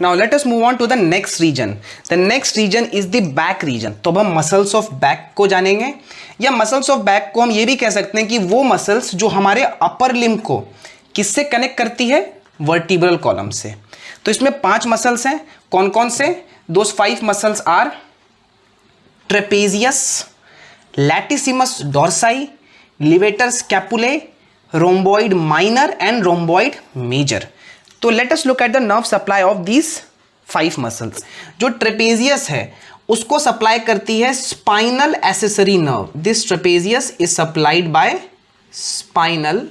Now let us move on to the next region. The next region is the back region. तो अब हम muscles of back को जानेंगे, या muscles of back को हम ये भी कह सकते हैं कि वो मसल्स जो हमारे अपर लिम्ब को किससे कनेक्ट करती है, वर्टिब्रल कॉलम से। तो इसमें 5 मसल्स हैं, कौन कौन से? Those 5 muscles are trapezius, latissimus dorsi, levator scapulae, rhomboid minor and rhomboid major. तो let us look at the nerve supply of these 5 muscles. जो ट्रेपेजियस है उसको सप्लाई करती है spinal accessory nerve. This trapezius is supplied by spinal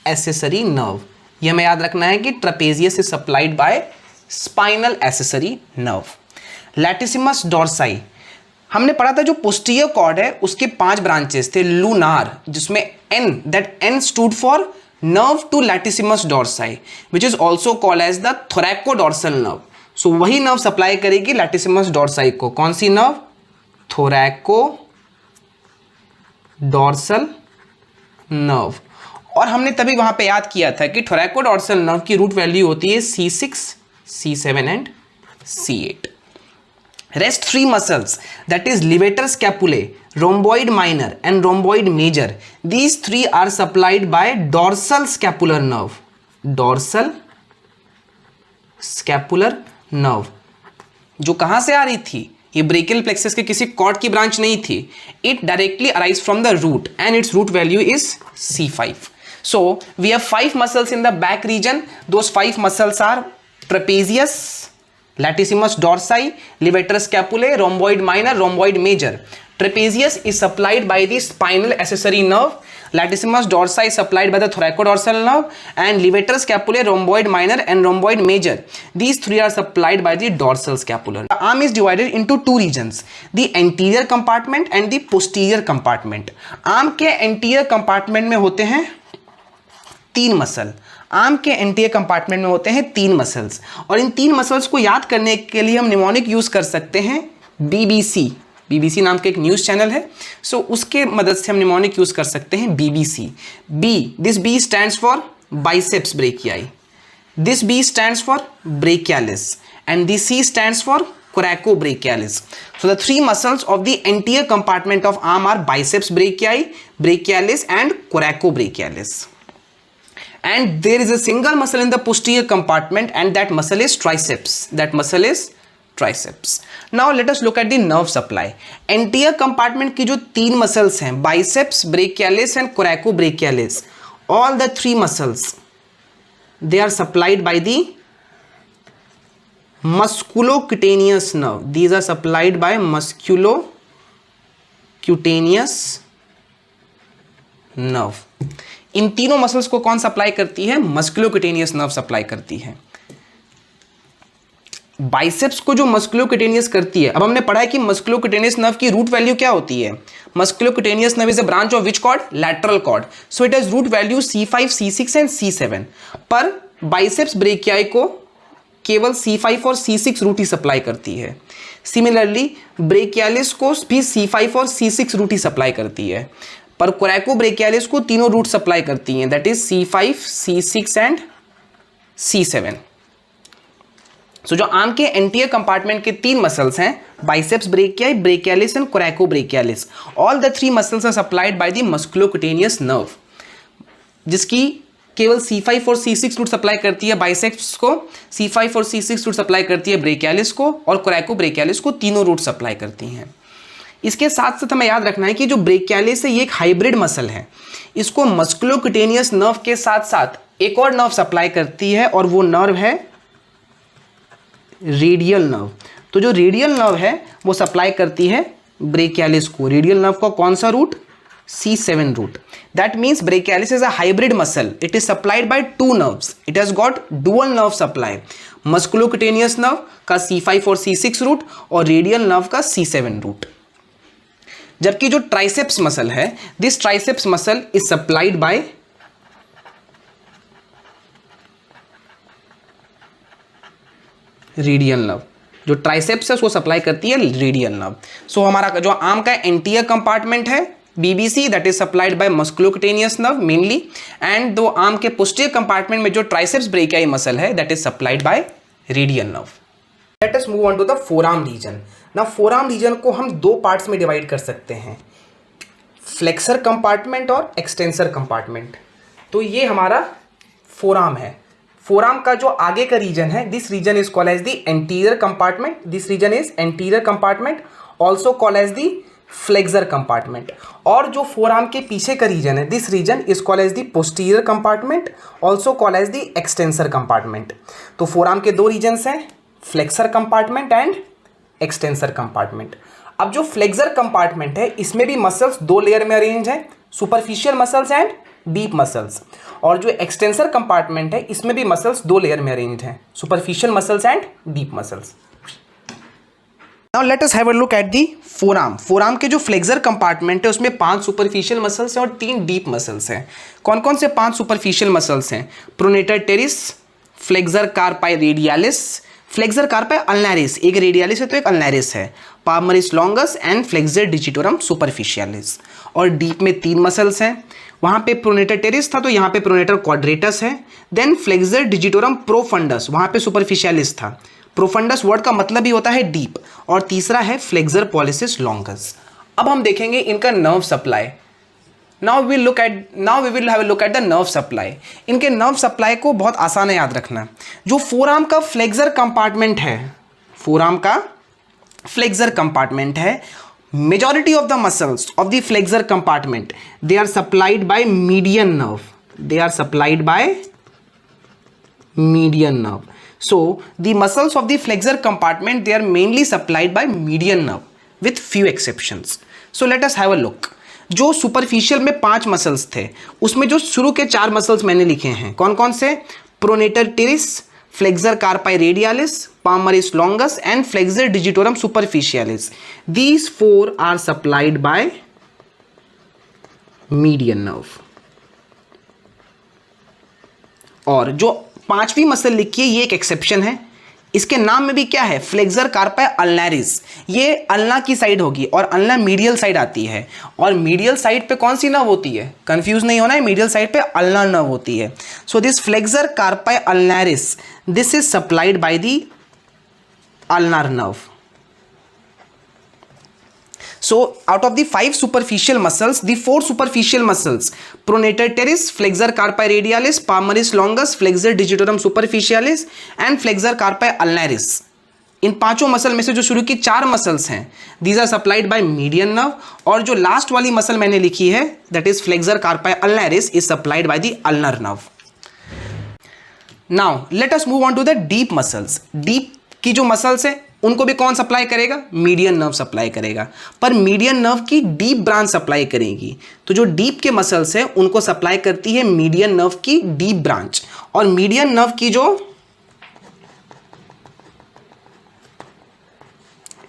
accessory nerve. यह हमें याद रखना है कि trapezius is supplied by spinal accessory nerve. Latissimus dorsi, हमने पढ़ा था जो पोस्टीरियर कॉर्ड है उसके 5 ब्रांचेस थे। लूनार, जिसमें N, that N stood for nerve to latissimus dorsi, which is also called as the thoracodorsal nerve. So वही nerve supply करेगी latissimus dorsi को। कौन सी nerve? thoracodorsal nerve। और हमने तभी वहां पे याद किया था कि thoracodorsal nerve की रूट वैल्यू होती है C6, C7 and C8। Rest 3 muscles, that is levator scapulae, rhomboid minor and rhomboid major. These 3 are supplied by dorsal scapular nerve. Dorsal scapular nerve, जो कहां से आ रही थी? ये ब्रेकियल प्लेक्सस के किसी कॉर्ड की ब्रांच नहीं थी। It directly arise from the root and its root value is C5. So we have 5 muscles in the back region. Those 5 muscles are trapezius, latissimus dorsi, levator scapulae, rhomboid minor, rhomboid major. Trapezius is supplied by the spinal accessory nerve. Latissimus dorsi is supplied by the thoracodorsal nerve, and levator scapulae, rhomboid minor and rhomboid major. These 3 are supplied by the dorsal scapular. The arm is divided into 2 regions, the anterior compartment and the posterior compartment. Arm के anterior compartment में होते हैं 3 muscle. Arm के anterior compartment में होते हैं 3 muscles, और इन 3 muscles को याद करने के लिए हम निमोनिक यूज कर सकते हैं बीबीसी नाम का एक न्यूज चैनल है। सो उसके मदद से हम निमोनिक यूज कर सकते हैं BBC. This B stands for biceps brachii, this B stands for brachialis, and this C stands for coracobrachialis. So the 3 muscles of the anterior compartment of arm are biceps brachii, brachialis and coracobrachialis. And there is a single muscle in the posterior compartment, and that muscle is triceps. Now let us look at the nerve supply. Anterior compartment की जो 3 muscles हैं, biceps, brachialis and coracobrachialis, all the 3 muscles, they are supplied by the musculocutaneous nerve. These are supplied by musculocutaneous nerve. इन तीनों muscles को कौन supply करती है? Musculocutaneous nerve supply करती है। बाइसेप्स को जो मस्कुलोक्यूटेनियस करती है, अब हमने पढ़ा है कि मस्कुलोक्यूटेनियस नर्व की रूट वैल्यू क्या होती है? Musculocutaneous nerve is a branch of which cord? Lateral cord. So it has root value C5, C6 and C7। पर बाइसेप्स ब्रेकियाई को केवल C5 और C6 रूट ही सप्लाई करती है। सिमिलरली ब्रेकियालिस को भी C5 और C6 रूट ही सप्लाई करती है, पर कोरैकोब्रेकियालिस को तीनों रूट सप्लाई करती हैं, that is C5, C6 and C7। सो जो आर्म के एंटीरियर कंपार्टमेंट के 3 मसल्स हैं, biceps brachii, brachialis and coracobrachialis, all the 3 muscles are supplied by the musculocutaneous nerve, जिसकी केवल C5 और C6 रूट सप्लाई करती है बाइसेप्स को, C5 और C6 रूट सप्लाई करती है ब्रेकियालिस को, और कोरैकोब्रेकियालिस को तीनों रूट सप्लाई करती हैं। इसके साथ साथ हमें याद रखना है कि जो ब्रेकियालिस है ये एक हाइब्रिड मसल है। इसको मस्कुलोक्यूटेनियस नर्व के साथ साथ एक और नर्व सप्लाई करती है, और वो नर्व है रेडियल नर्व। तो जो रेडियल नर्व है वो सप्लाई करती है ब्रेकियालिस को। रेडियल नर्व का कौन सा root? C7 root. That means brachialis is a hybrid muscle. It is supplied by 2 nerves. It has got dual nerve supply, musculocutaneous nerve का C5 और C6 रूट, और रेडियल नर्व का C7 root. जबकि जो triceps muscle है, this triceps muscle is supplied by radial nerve. जो triceps है उसको सप्लाई करती है रेडियल नर्व। सो हमारा जो आर्म का एंटीरियर कंपार्टमेंट है BBC, that is supplied by musculocutaneous nerve mainly, and दो आर्म के पोस्टीरियर कंपार्टमेंट में जो ट्राइसेप्स ब्रेकियाई मसल है that is supplied by radial nerve. Let us move on to the forearm region. ना forearm region को हम दो parts में डिवाइड कर सकते हैं, फ्लेक्सर कंपार्टमेंट और एक्सटेंसर कंपार्टमेंट। तो ये हमारा फोरआर्म है। फोरआर्म का जो आगे का रीजन है, this region is called as the anterior compartment, this region is anterior compartment, also called as the flexor compartment. और जो फोरआर्म के पीछे का रीजन है, this region is called as the posterior compartment, also called as the extensor compartment. तो forearm के दो regions हैं, flexor compartment and extensor compartment. अब जो फ्लेक्सर कंपार्टमेंट है, इसमें भी मसल्स दो लेयर में अरेंज है, superficial muscles and deep muscles. और जो एक्सटेंसर कंपार्टमेंट है, इसमें भी मसल्स दो लेयर में अरेंज हैं, superficial muscles and deep muscles. Now let us have a look at the forearm. Forearm के जो फ्लेक्सर कंपार्टमेंट है, उसमें 5 सुपरफिशियल मसल्स हैं और 3 डीप मसल्स हैं। कौन कौन से 5 सुपरफिशियल मसल्स हैं? Pronator teres, flexor carpi radialis, flexor carpi ulnaris, एक रेडियालिस है तो एक अल्नारिस है, palmaris longus and flexor digitorum superficialis. और डीप में 3 मसल्स हैं, वहाँ पे प्रोनेटर टेरिस था तो यहाँ पे प्रोनेटर क्वाड्रेटस है, देन फ्लेक्सर डिजिटोरम प्रोफंडस, वहाँ पे सुपरफिशियलिस था। प्रोफंडस वर्ड का मतलब ही होता है डीप। और तीसरा है फ्लेक्सर पॉलिसिस लॉन्गस। अब हम देखेंगे इनका nerve supply. Now we will have a look at the nerve supply. इनके नर्व सप्लाई को बहुत आसान है याद रखना। जो फोरआर्म का फ्लेक्सर कंपार्टमेंट है, फोरआर्म का फ्लेक्सर कंपार्टमेंट है, majority of the muscles of the flexor compartment, they are supplied by median nerve, they are supplied by median nerve. So the muscles of the flexor compartment, they are mainly supplied by median nerve with few exceptions. So let us have a look. जो superficial में 5 muscles थे, उसमें जो शुरू के 4 muscles मैंने लिखे हैं, कौन कौन से? Pronator teres, flexor carpi radialis, palmaris longus and flexor digitorum superficialis. These 4 are supplied by median nerve. और जो 5वीं मसल लिखी है, ये एक एक्सेप्शन है। इसके नाम में भी क्या है? Flexor carpi अल्नारिस। ये अल्ना की साइड होगी और अल्ना मीडियल साइड आती है। और मीडियल साइड पे कौन सी नर्व होती है? कंफ्यूज नहीं होना है, मीडियल साइड पे अल्ना नर्व होती है। So this flexor carpi अल्नारिस, this is supplied by the ulnar nerve. So out of the 5 superficial muscles, the 4 superficial muscles, pronator teres, flexor carpi radialis, palmaris longus, flexor digitorum superficialis and flexor carpi ulnaris, इन पांचों muscle में से जो शुरू की 4 muscles हैं, these are supplied by median nerve. और जो last वाली मसल मैंने लिखी है, that is flexor carpi ulnaris, is supplied by the ulnar nerve. Now let us move on to the deep muscles. Deep की जो मसल्स हैं, उनको भी कौन सप्लाई करेगा? मीडियन नर्व सप्लाई करेगा। पर मीडियन नर्व की डीप ब्रांच सप्लाई करेगी। तो जो डीप के मसल्स हैं, उनको सप्लाई करती है मीडियन नर्व की डीप ब्रांच। और मीडियन नर्व की जो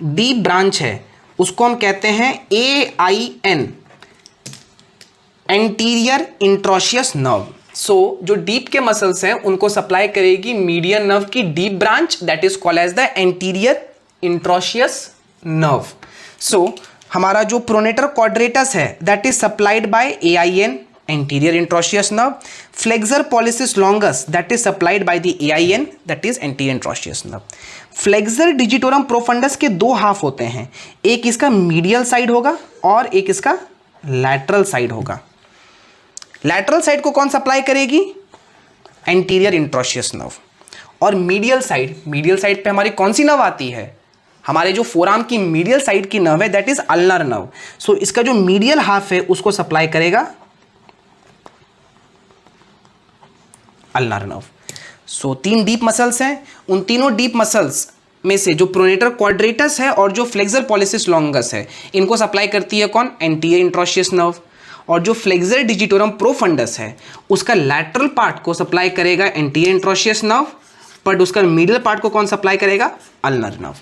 डीप ब्रांच है, उसको हम कहते हैं AIN, anterior interosseous nerve. So जो डीप के मसल्स हैं, उनको सप्लाई करेगी मीडियन नर्व की deep branch, that is called as the anterior interosseous nerve. So हमारा जो प्रोनेटर क्वाड्रेटस है, that is supplied by AIN, anterior interosseous nerve. Flexor pollicis longus, that is supplied by the AIN, that is anterior interosseous nerve. Flexor digitorum profundus के 2 half होते हैं, एक इसका medial side होगा और एक इसका लैटरल साइड होगा। लैटरल साइड को कौन सप्लाई करेगी? Anterior interosseous nerve. और मीडियल साइड पे हमारी कौन सी नर्व आती है? हमारे जो फोरआर्म की मीडियल साइड की नर्व है, दैट इज अल्नर नर्व। सो इसका जो मीडियल हाफ है, उसको सप्लाई करेगा अल्नर नर्व। सो 3 डीप मसल्स हैं, उन तीनों डीप मसल्स में से जो प्रोनेटर क्वाड्रेटस है और जो फ्लेक्सर पॉलिसिस लॉन्गस है, इनको सप्लाई करती है कौन? Anterior interosseous nerve. और जो फ्लेक्सर डिजिटोरम प्रोफंडस है, उसका लैटरल पार्ट को सप्लाई करेगा एंटीरियर इंट्रोशियस नर्व, बट उसका मिडिल पार्ट को कौन सप्लाई करेगा? Ulnar nerve.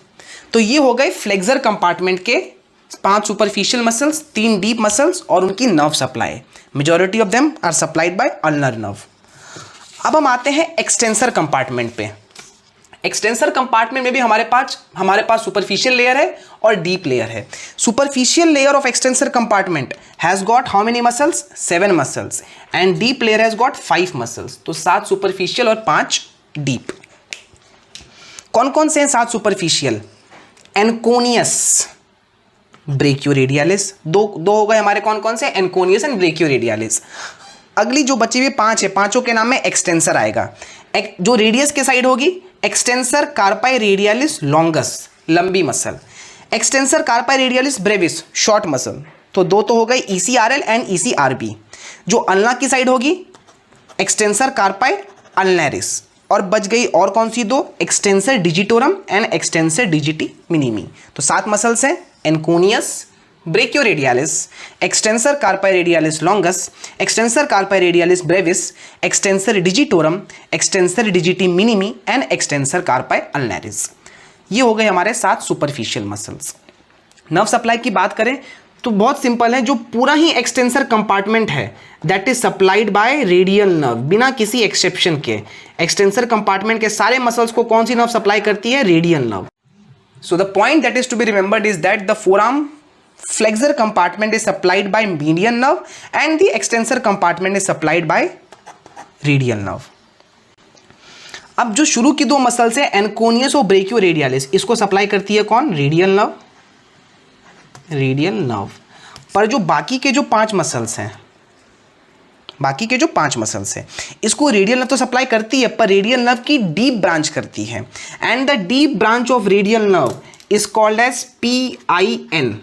तो ये हो गए फ्लेक्सर कंपार्टमेंट के 5 सुपरफिशियल मसल्स, 3 डीप मसल्स और उनकी nerve supply. Majority of them are supplied by ulnar nerve. अब हम आते हैं एक्सटेंसर कंपार्टमेंट पे। एक्सटेंसर कंपार्टमेंट में भी हमारे पास सुपरफिशियल लेयर है और डीप लेयर है। Superficial layer of extensor compartment has got how many muscles? 7 muscles and deep layer has got 5 muscles. तो 7 सुपरफिशियल और 5 डीप। कौन कौन से हैं 7 सुपरफिशियल? एनकोनियस, ब्रेकियोरेडियलिस, दो हो गए हमारे कौन कौन से? Anconeus and ब्रेकियोरेडियलिस। अगली जो बची हुई 5 है, पांचों के नाम में एक्सटेंसर आएगा। जो रेडियस के साइड होगी, एक्सटेंसर कार्पाई रेडियलिस लॉन्गस, लंबी muscle, extensor carpi radialis brevis, short muscle. तो दो तो हो गए ECRL एंड ECRB। जो अल्ना की साइड होगी, एक्सटेंसर कार्पाई अल्नैरिस। और बच गई और कौन सी दो? Extensor digitorum and extensor digiti minimi. तो 7 मसल्स हैं, anconeus, brachioradialis, extensor carpi radialis longus, extensor carpi radialis brevis, extensor digitorum, extensor digiti minimi and extensor carpi ulnaris. ये हो गए हमारे 7 सुपरफिशियल मसल्स। नर्व सप्लाई की बात करें तो बहुत सिंपल है, जो पूरा ही एक्सटेंसर कंपार्टमेंट है that is supplied by radial nerve, बिना किसी एक्सेप्शन के। एक्सटेंसर कंपार्टमेंट के सारे मसल्स को कौन सी नर्व सप्लाई करती है? Radial nerve. So the point that is to be remembered is that the forearm flexor compartment is supplied by median nerve and the extensor compartment is supplied by radial nerve. अब जो शुरू की 2 muscles है, anconeus और ब्रेकियोरेडियलिस, इसको supply करती है कौन? Radial nerve, radial nerve. पर जो बाकी के जो 5 मसल्स हैं, बाकी के जो 5 मसल्स है, इसको रेडियल नर्व तो सप्लाई करती है, पर रेडियल नर्व की डीप ब्रांच करती है। And the deep branch of radial nerve is called as PIN,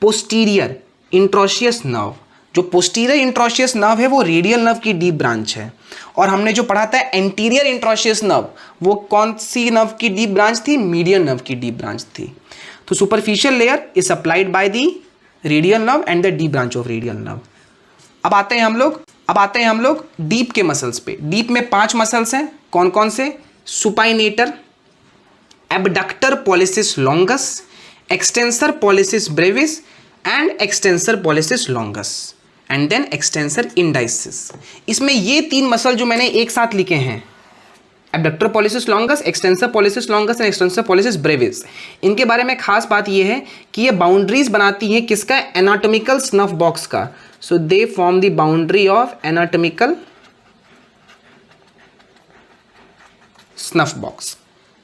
posterior interosseous nerve. जो पोस्टीरियर इंट्रोशियस नर्व है वो रेडियल नर्व की डीप ब्रांच है। और हमने जो पढ़ा था एंटीरियर इंट्रोशियस नर्व, वो कौन सी नर्व की डीप ब्रांच थी? मीडियन नर्व की डीप ब्रांच थी। तो superficial layer is supplied by the radial nerve and the deep branch of radial nerve. अब आते हैं हम लोग डीप के मसल्स पे। डीप में 5 मसल्स हैं, कौन कौन से? Supinator, abductor pollicis longus, extensor pollicis brevis and extensor pollicis longus and then extensor indicis. इसमें ये 3 मसल जो मैंने एक साथ लिखे हैं, abductor pollicis longus, extensor pollicis longus and extensor pollicis Brevis, इनके बारे में खास बात ये है कि ये बाउंड्रीज बनाती हैं किसका? एनाटॉमिकल स्नफ बॉक्स का। So they form the boundary of anatomical snuff box.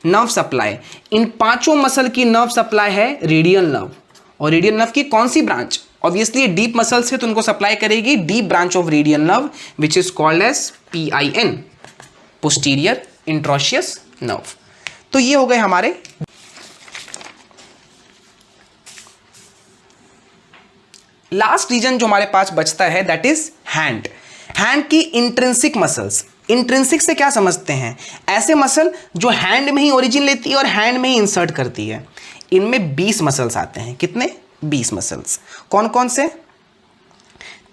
Nerve supply, इन 5 मसल की नर्व सप्लाई है रेडियल नर्व। और रेडियल नर्व की कौन सी ब्रांच? ऑब्वियसली डीप मसल्स है तो उनको सप्लाई करेगी deep branch of radial nerve which is called as PIN, posterior interosseous nerve. तो ये हो गए हमारे। लास्ट रीजन जो हमारे पास बचता है दैट इज हैंड। हैंड की इंट्रिंसिक मसल्स। इंट्रिंसिक से क्या समझते हैं? ऐसे मसल जो हैंड में ही ओरिजिन लेती है और हैंड में ही इंसर्ट करती है। इनमें 20 मसल्स आते हैं। कितने? 20 मसल्स। कौन कौन से?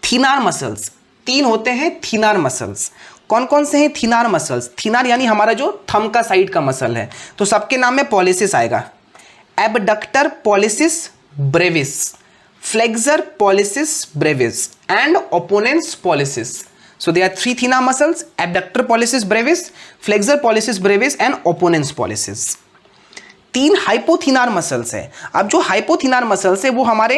थीनार मसल्स, 3 होते हैं थीनार मसल्स। कौन कौन से हैं थीनार मसल्स? थीनार यानी हमारा जो थंब का साइड का मसल है, तो सबके नाम में पॉलिसिस आएगा। Abductor pollicis brevis, flexor pollicis brevis and opponens pollicis. So there are 3 thenar muscles, abductor pollicis brevis, flexor pollicis brevis and opponens pollicis. 3 हाइपोथीनार muscles है। अब जो हाइपोथीनार मसल्स है वो हमारे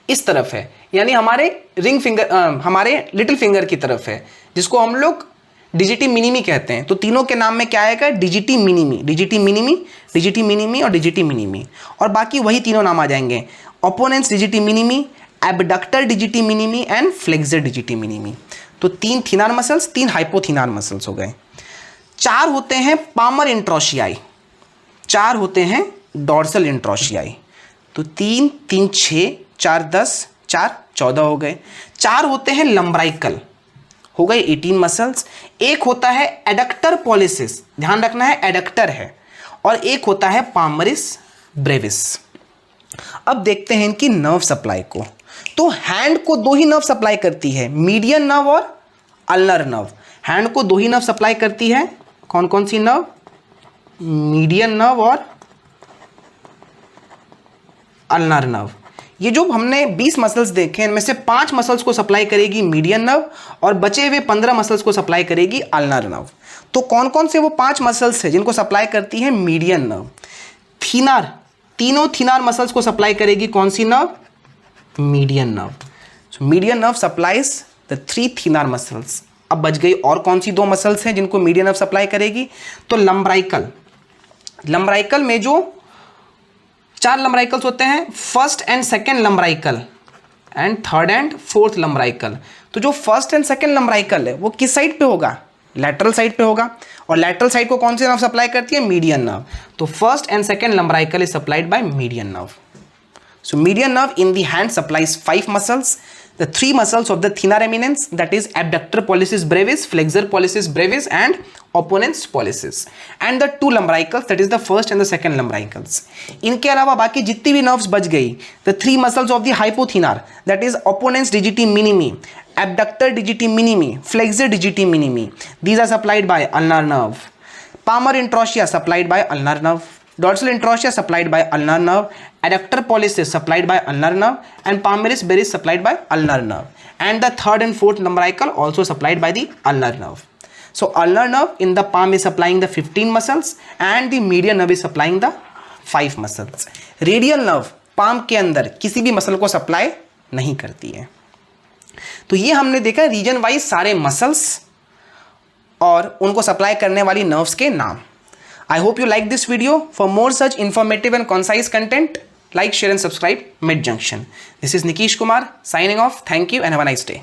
इस तरफ है, यानी हमारे रिंग फिंगर, हमारे लिटिल फिंगर की तरफ है, जिसको हम लोग डिजिटी मिनिमी कहते हैं। तो तीनों के नाम में क्या आएगा? डिजिटी मिनिमी, डिजिटी मिनिमी, डिजिटी मिनिमी और डिजिटी मिनिमी। और बाकी वही तीनों नाम आ जाएंगे, opponens digiti minimi, abductor digiti minimi and flexor digiti minimi. तो 3 थीनार मसल्स, 3 हाइपोथीनार मसल्स हो गए। 4 होते हैं पामर इंट्रोशियाई, 4 होते हैं डॉर्सल इंट्रोशियाई। तो 3 3 6 4 10 4 14 हो गए। 4 होते हैं लंब्राइकल, हो गए 18 मसल्स। एक होता है एडक्टर पॉलिसिस, ध्यान रखना है एडक्टर है, और एक होता है पामरिस ब्रेविस। अब देखते हैं इनकी नर्व सप्लाई को। तो हैंड को 2 ही नर्व सप्लाई करती है, मीडियन नर्व और अल्नर नर्व। हैंड को 2 ही नर्व सप्लाई करती है, कौन कौन सी नर्व? मीडियन नर्व और अल्नर नर्व। ये जो हमने 20 मसल्स देखे, इनमें से 5 मसल्स को सप्लाई करेगी मीडियन नर्व और बचे हुए 15 मसल्स को सप्लाई करेगी अल्नर नर्व। तो कौन कौन से वो 5 मसल्स है जिनको सप्लाई करती है मीडियन नर्व? थीनार, तीनों थीनार मसल्स को सप्लाई करेगी कौन सी nerve? Median nerve. So median nerve supplies the 3 thenar muscles. अब बच गई और कौन सी 2 मसल्स हैं जिनको मीडियन नर्व सप्लाई करेगी? तो लंब्राइकल, लंबराइकल में जो 4 लंबराइकल्स होते हैं, first and second lumbrical and third and fourth lumbrical. तो जो फर्स्ट एंड सेकेंड लंबराइकल है वो किस साइड पे होगा? लैटरल साइड पे होगा। और लैटरल साइड को कौन सी नर्व सप्लाई करती है? Median nerve. तो first and second lumbrical is supplied by median nerve. So median nerve in the hand supplies 5 muscles. The 3 muscles of the thenar eminence, that is abductor pollicis brevis, flexor pollicis brevis and opponens pollicis, and the 2 lumbricals, that is the first and the second lumbricals. इनके अलावा बाकी जितनी भी nerves बच गई, the 3 muscles of the hypothenar, that is opponens digiti minimi, abductor digiti minimi, flexor digiti minimi, these are supplied by ulnar nerve. Palmar introitia supplied by ulnar nerve. Dorsal introitia supplied by ulnar nerve, adductor pollicis supplied by ulnar nerve, and palmaris brevis supplied by ulnar nerve, and the third and fourth lumbrical also supplied by the ulnar nerve. So ulnar nerve in the palm is supplying the 15 muscles and the median nerve is supplying the 5 muscles. Radial nerve palm के अंदर किसी भी muscle को supply नहीं करती है। तो ये हमने देखा रीजन वाइज सारे मसल्स और उनको सप्लाई करने वाली नर्व्स के नाम। I hope you like this video. For more such informative and concise content, like, share and subscribe Mid Junction. This is Nikish Kumar signing off. Thank you and have a nice day.